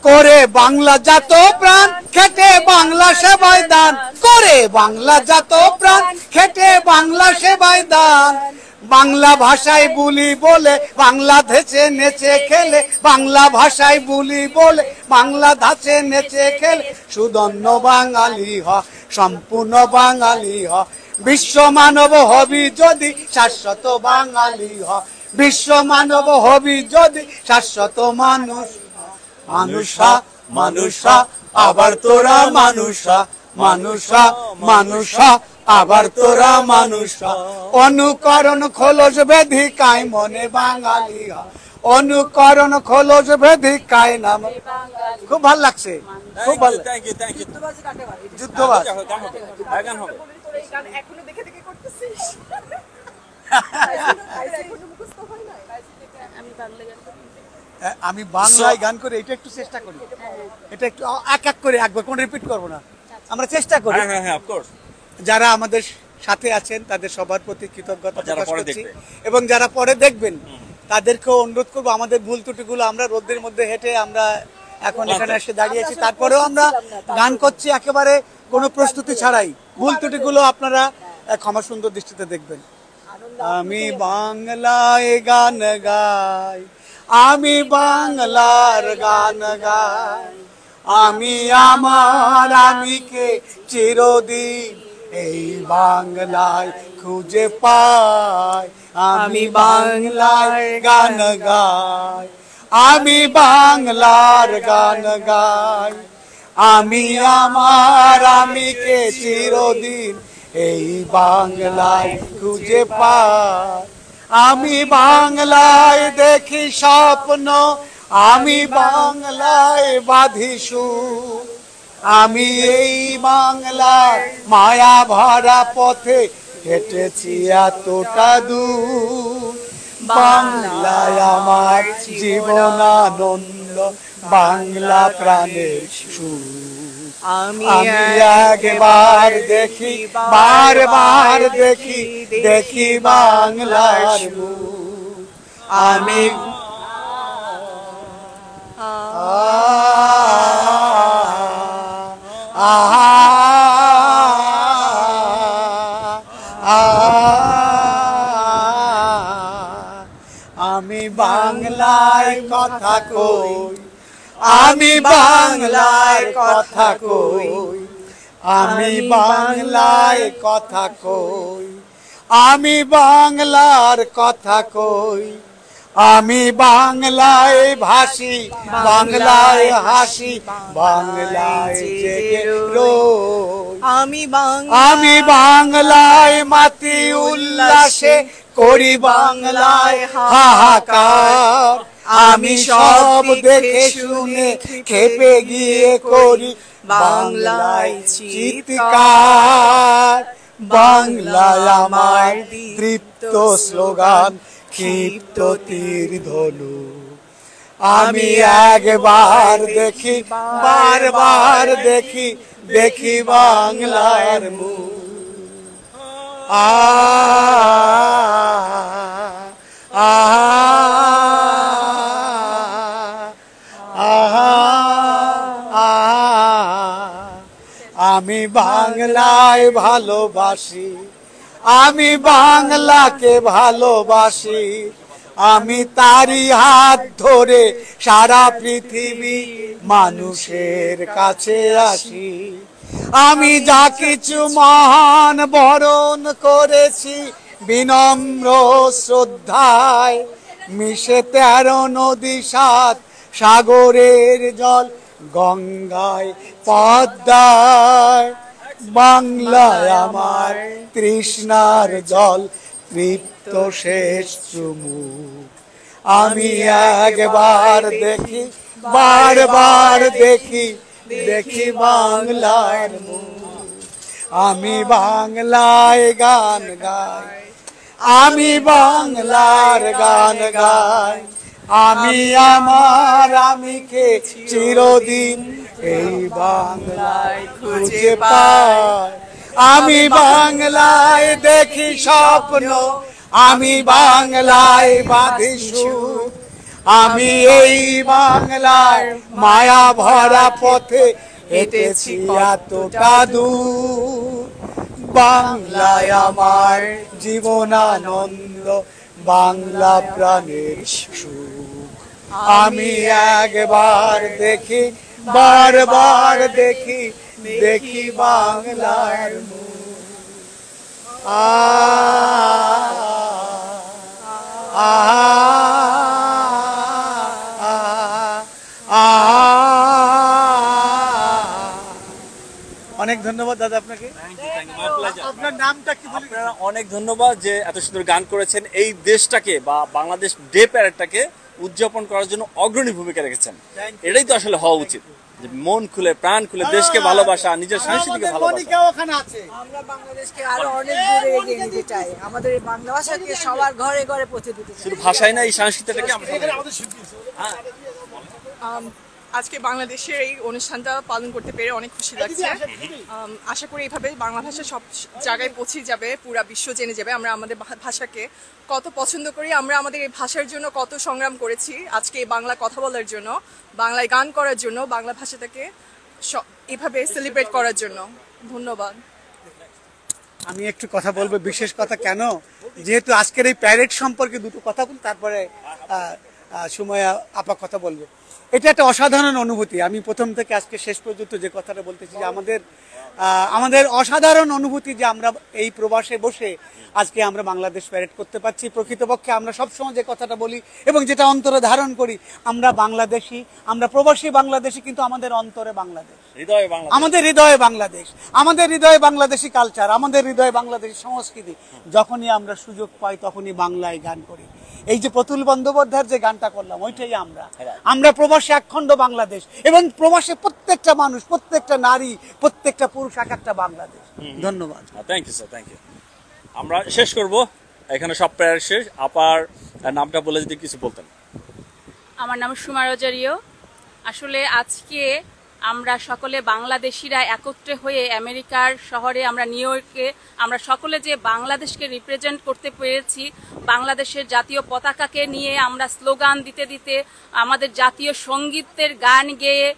করে বাংলা জাত প্রাণ খেটে বাংলা সেবায় দান, করে বাংলা জাত প্রাণ খেটে বাংলা সেবায় দান, বাংলা ভাষায় বুলি বলে বাংলাদেশে নেচে খেলে, বাংলা ভাষায় বুলি বলে বাংলাদেশে নেচে খেলে সুধন্য বাঙালি হ, সম্পূর্ণ বাঙালি হ, বিশ্ব মানব হবি যদি শাশ্বত বাঙালি হ, বিশ্ব মানব হবি যদি শাশ্বত মানুষ, মানুষ মানুষ আবার তোরা মানুষ, মানুষ মানুষ আবার তোরা মানুষ অনুকরণ খোলস বেধিকায় মনে বাঙালি অনুকরণ খোলস বেধিকায় নাম খুব ভালো লাগছে খুব ভালো থ্যাংক ইউ যুদ্ধবাজ গান হবে আমি বাংলায় গান করে এটা একটু চেষ্টা করি এটা একটু এক এক করে একবার কোন রিপিট করব না আমরা চেষ্টা করি হ্যাঁ অফ কোর্স যারা আমাদের সাথে আছেন তাদের সবার প্রতি কৃতজ্ঞতা প্রকাশ করছি এবং যারা পরে দেখবেন তাদেরকেও অনুরোধ করব আমাদের ভুল ত্রুটিগুলো আমরা রোদের মধ্যে হেঁটে আমরা এখন এখানে এসে দাঁড়িয়েছি তারপরেও আমরা গান করছি একেবারে কোনো প্রস্তুতি ছাড়াই ভুল ত্রুটিগুলো আপনারা ক্ষমা সুন্দর দৃষ্টিতে দেখবেন আমি বাংলায় গান গাই আমি বাংলার গান গাই আমি আমার আমিকে চিরদিন এই বাংলায় খুঁজে পাই আমি বাংলায় গান গাই আমি বাংলার গান গাই আমি আমার আমিকে চিরদিন এই বাংলায় খুঁজে পাই আমি বাংলায় দেখি স্বপ্ন আমি বাংলায় বাঁধি সুর আমি এই বাংলার মায়া ভরা পথে হেঁটেছি এতটা দূর বাংলায় আমার জীবনানন্দ বাংলা প্রাণের সুর আমি একবার দেখি বারবার দেখি দেখি বাংলার মুখ আমি আমি বাংলায় কথা কই আমি বাংলায় কথা কই আমি বাংলায় কথা কই আমি বাংলার কথা কই আমি বাংলায় ভাসি বাংলায় হাসি বাংলায় জেগে রই আমি বাংলায় মাতি উল্লাসে করি বাংলায় হাহাকার আমি সব দেখে শুনে খেপে গিয়ে করি বাংলায় চিৎকার বাংলায় আমার তৃপ্ত স্লোগান ক্ষিপ্ত তীর ধনু আমি একবার দেখি বারবার দেখি দেখি বাংলার মুখ আমি বাংলায় ভালোবাসি আমি বাংলাকে ভালোবাসি আমি তারই হাত ধরে সারা পৃথিবী মানুষের কাছে আসি আমি যা কিছু মহান বরণ করেছি বিনম্র শ্রদ্ধায় মিশে 13 নদী 7 সাগরের জল গঙ্গায় পদ্মায় বাংলায় আমার তৃষ্ণার জল তৃপ্ত শেষ চুমুক আমি একবার দেখি বারবার দেখি দেখি বাংলার মুখ আমি বাংলায় গান গাই আমি বাংলার গান গাই আমি আমার আমিকে চিরদিন এই বাংলায় খুঁজে পাই আমি বাংলায় দেখি স্বপ্ন আমি বাংলায় বাঁধি সুর আমি এই বাংলায় মায়া ভরা পথে হেঁটেছি এতটা দূর বাংলায় আমার জীবনানন্দ বাংলা প্রাণের সুখ আমি একবার দেখি বারবার দেখি দেখি বাংলার মুখ অনেক ধন্যবাদ দাদা আপনাকে। আপনার নামটা কি? আপনারা অনেক ধন্যবাদ যে এত সুন্দর গান করেছেন, এই দেশটাকে বা বাংলাদেশ ডে প্যারেডটাকে উদযাপন করার জন্য অগ্রণী ভূমিকা রেখেছেন। এটাই তো আসলে হওয়া উচিত, যে মন খুলে প্রাণ খুলে দেশকে ভালোবাসা, নিজের সংস্কৃতিকে ভালোবাসা। আমরা বাংলাদেশকে আরো অনেক দূরে এগিয়ে নিতে চাই, আমাদের এই বাংলা ভাষাকে সবার ঘরে ঘরে পৌঁছে দিতে চাই। শুধু ভাষাই না, এই সংস্কৃতিটাকে আমরা আজকে বাংলাদেশের এই অনুষ্ঠানটা পালন করতে পেরে অনেক খুশি লাগছে। আশা করি এইভাবে বাংলা ভাষা সব জায়গায় পৌঁছে যাবে, পুরা বিশ্ব জেনে যাবে আমরা আমাদের ভাষাকে কত পছন্দ করি, আমরা আমাদের এই ভাষার জন্য কত সংগ্রাম করেছি, আজকে এই বাংলা কথা বলার জন্য, বাংলায় গান করার জন্য, বাংলা ভাষাটাকে এভাবে সেলিব্রেট করার জন্য। ধন্যবাদ। আমি একটু কথা বলবো, বিশেষ কথা কেন, যেহেতু আজকের এই প্যারেড সম্পর্কে দুটো কথা বলি, তারপরে সময় আপা কথা বলবে। এটা একটা অসাধারণ অনুভূতি। আমি প্রথম থেকে আজকে শেষ পর্যন্ত যে কথাটা বলতেছি, যে আমাদের অসাধারণ অনুভূতি যে আমরা এই প্রবাসে বসে আজকে আমরা বাংলাদেশ প্যারেড করতে পারছি। প্রকৃতপক্ষে আমরা সবসময় যে কথাটা বলি এবং যেটা অন্তরে ধারণ করি, আমরা বাংলাদেশি, আমরা প্রবাসী বাংলাদেশি, কিন্তু আমাদের অন্তরে বাংলাদেশ, আমাদের হৃদয়ে বাংলাদেশ, আমাদের হৃদয়ে বাংলাদেশি কালচার, আমাদের হৃদয়ে বাংলাদেশি সংস্কৃতি। যখনই আমরা সুযোগ পাই তখনই বাংলায় গান করি। এই যে প্রতুল বন্দ্যোপাধ্যায়ের যে গানটা করলাম, ওইটাই আমরা প্রবাসী একখণ্ড বাংলাদেশ, এবং প্রবাসে প্রত্যেকটা মানুষ, প্রত্যেকটা নারী, প্রত্যেকটা পুরুষ এক একটা বাংলাদেশ। ধন্যবাদ। Thank you sir, thank you. আমরা শেষ করব এখানে, সব প্যারেড শেষ। আপার নামটা বলে যদি কিছু বলতেন। আমার নাম সুমা রোজারিও। আসলে আজকে আমরা সকলে বাংলাদেশিরা একত্রে হয়ে আমেরিকার শহরে, আমরা নিউ ইয়র্কে, আমরা সকলে যে বাংলাদেশকে রিপ্রেজেন্ট করতে পেরেছি, বাংলাদেশের জাতীয় পতাকাকে নিয়ে আমরা স্লোগান দিতে দিতে, আমাদের জাতীয় সঙ্গীতের গান গেয়ে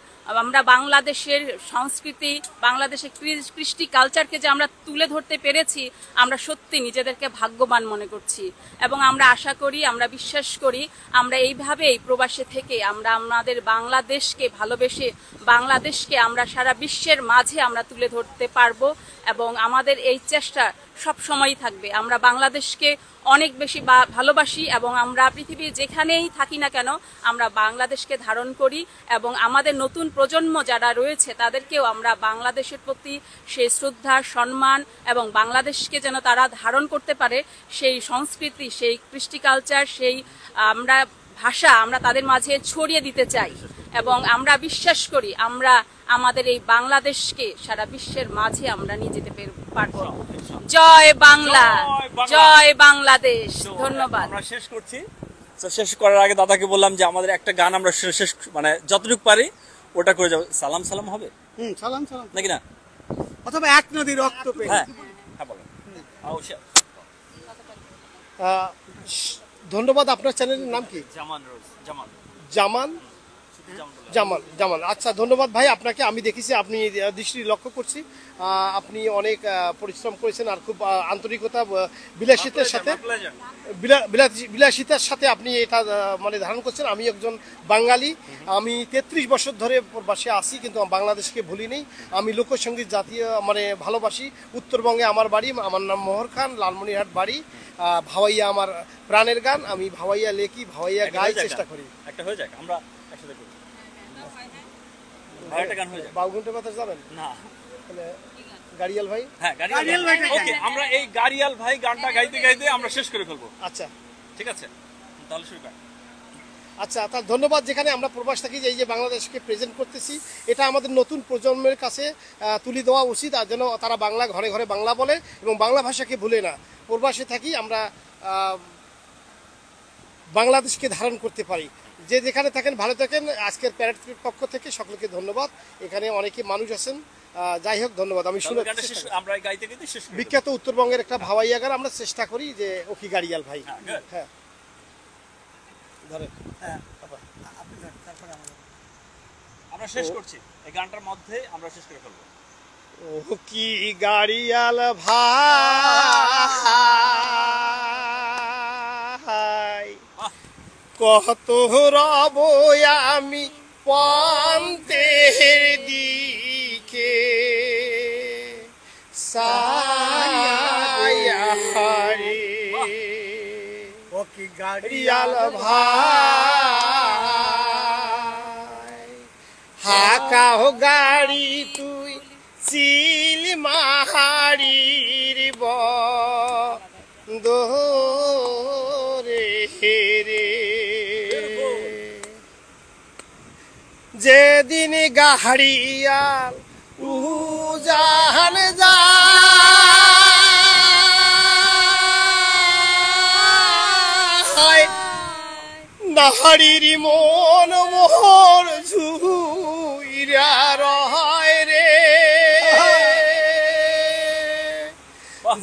আমরা বাংলাদেশের সংস্কৃতি, বাংলাদেশের কৃষ্টি কালচারকে যে আমরা তুলে ধরতে পেরেছি, আমরা সত্যি নিজেদেরকে ভাগ্যবান মনে করছি। এবং আমরা আশা করি, আমরা বিশ্বাস করি, আমরা এইভাবেই প্রবাসে থেকে আমরা আমাদের বাংলাদেশকে ভালোবেসে, বাংলাদেশকে আমরা সারা বিশ্বের মাঝে আমরা তুলে ধরতে পারবো। এবং আমাদের এই চেষ্টা সব সময়ই থাকবে। আমরা বাংলাদেশকে অনেক বেশি ভালোবাসি, এবং আমরা পৃথিবীর যেখানেই থাকি না কেন আমরা বাংলাদেশকে ধারণ করি, এবং আমাদের নতুন প্রজন্ম যারা রয়েছে তাদেরকেও আমরা বাংলাদেশের প্রতি সেই শ্রদ্ধা, সম্মান, এবং বাংলাদেশকে যেন তারা ধারণ করতে পারে, সেই সংস্কৃতি, সেই কৃষ্টি কালচার, সেই আমরা ভাষা আমরা তাদের মাঝে ছড়িয়ে দিতে চাই। এবং আমরা বিশ্বাস করি আমরা আমাদের এই বাংলাদেশকে সারা বিশ্বের মাঝে আমরা নিয়ে যেতে পারবো। জয় বাংলা, জয় বাংলাদেশ। ধন্যবাদ। আমরা শেষ করছি। শেষ করার আগে দাদাকে বললাম যে আমাদের একটা গান আমরা শেষ, মানে যতটুকু পারি ওটা করে যাবো। সালাম সালাম হবে, সালাম সালাম নাকি না, অথবা এক নদী রক্ত পেয়ে। হ্যাঁ হ্যাঁ বলো। ধন্যবাদ। আপনার চ্যানেলের নাম কি? জামান রোজ। জামান জামান জামান জামান আচ্ছা, ধন্যবাদ ভাই আপনাকে। আমি দেখেছি, আপনি দৃষ্টি লক্ষ্য করছি, আপনি অনেক পরিশ্রম করেছেন, আর খুব আন্তরিকতা, বিলাসিতার সাথে আপনি এটা মানে ধারণ করছেন। আমি একজন বাঙালি, আমি 33 বছর ধরে প্রবাসে আসি, কিন্তু বাংলাদেশকে ভুলি নেই। আমি লোকসঙ্গীত জাতীয় মানে ভালোবাসি। উত্তরবঙ্গে আমার বাড়ি, আমার নাম মোহর খান, লালমনিরহাট বাড়ি। ভাওয়াইয়া আমার প্রাণের গান, আমি ভাওয়াইয়া লেখি, ভাওয়াইয়া গাই, চেষ্টা করি। একটা হয়ে যাক, আমরা একসাথে করি। একটা গান হয়ে যাক। বাউঘন্টা কথা যাবেন না, তাহলে গাড়িয়াল ভাই। হ্যাঁ গাড়িয়াল ভাই। ওকে, আমরা এই গাড়িয়াল ভাই গানটা গাইতে গাইতে আমরা শেষ করে ফেলবো। আচ্ছা ঠিক আছে, তাহলে শুরু করেন। আচ্ছা, তার ধন্যবাদ। যেখানে আমরা প্রবাস থাকি, এই যে বাংলাদেশকে প্রেজেন্ট করতেছি, এটা আমাদের নতুন প্রজন্মের কাছে তুলে দেওয়া উচিত, আর যেন তারা বাংলা ঘরে ঘরে বাংলা বলে এবং বাংলা ভাষাকে ভুলে না। প্রবাসে থাকি আমরা বাংলাদেশকে ধারণ করতে পারি। যে যেখানে থাকেন ভালো থাকেন। আজকের প্যারেড পক্ষ থেকে সকলকে ধন্যবাদ। এখানে অনেকে মানুষ আছেন, যাই হোক ধন্যবাদ। আমি শুনে বিখ্যাত উত্তরবঙ্গের একটা ভাওয়াইয়া গান আমরা চেষ্টা করি, যে ওকি গাড়িয়াল ভাই। হ্যাঁ ধরেন, আমরা শেষ করছি এই গানটার মধ্যে, আমরা শেষ করে ফেলবো। ওকি গাড়িয়াল ভাই, কত রব আমি পন্থের দিকে, সায়াহারে ওকি গাড়িয়াল ভাই, হাকা গাড়ি তুই যেদিন গাহারিয়াল উজান যায় নাহারির মন মোহর ঝুইরা রয় রে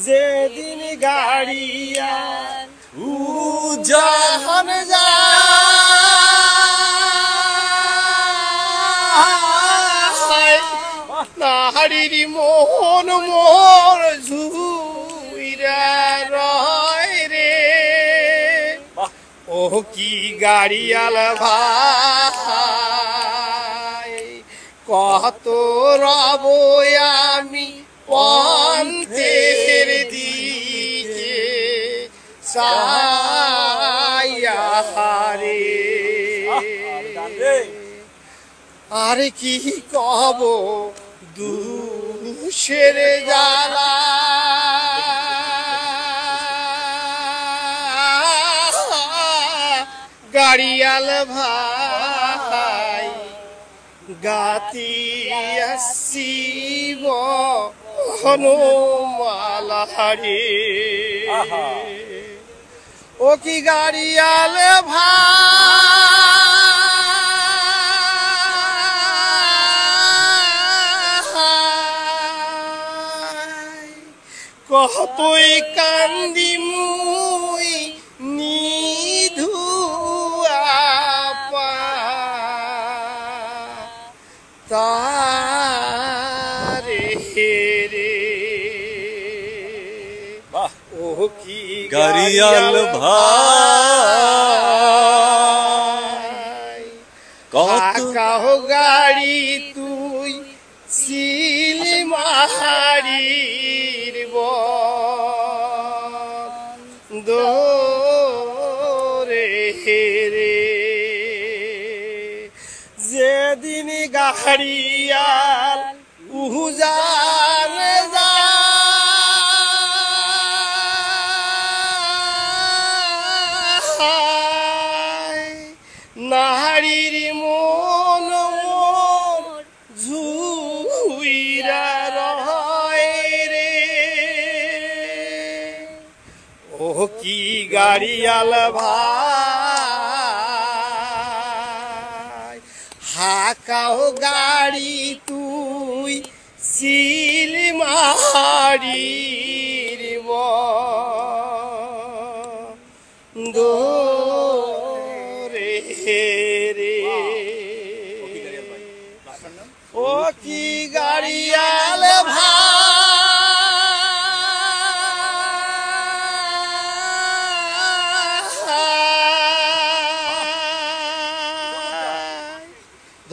যেদিন গাড়িয়াল উজান যায় নাহারির মোহন মোর ঝুইরা রয় রে ও কি গাড়িয়াল ভাই কত রব আমি পন্থের দিকে সায়া রে আর কি কব দুষের জ্বালা গাড়িয়াল ভাই গাতি আসিব হনুমালা রে ও কি গাড়িয়াল ভাই কতই কান্দি মুই নিধুয়া তারে রে ও কি গাড়িয়াল ভাই কাহ গাড়ি তুই সিলি মাহারির দোরে রে যেদিন গাড়িয়াল উজান যায় নাহারির মন মোর ঝুইরা রয় রে ও কি গাড়িয়াল ভাই হাকাও গাড়ি তুই সিল মাহারির দোরে রে ও কি গাড়িয়াল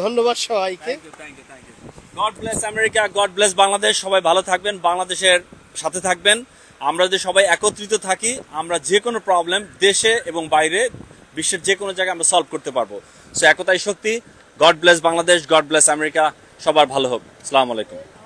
ধন্যবাদ সবাইকে। God bless America, god bless Bangladesh. সবাই ভালো থাকবেন, বাংলাদেশের সাথে থাকবেন। আমরা যদি সবাই একত্রিত থাকি, আমরা যে কোনো প্রবলেম দেশে এবং বাইরে বিশ্বের যে কোনো জায়গায় আমরা সলভ করতে পারবো। সো একতাই শক্তি। God bless Bangladesh, God bless America. সবার ভালো হোক। আসসালামু আলাইকুম।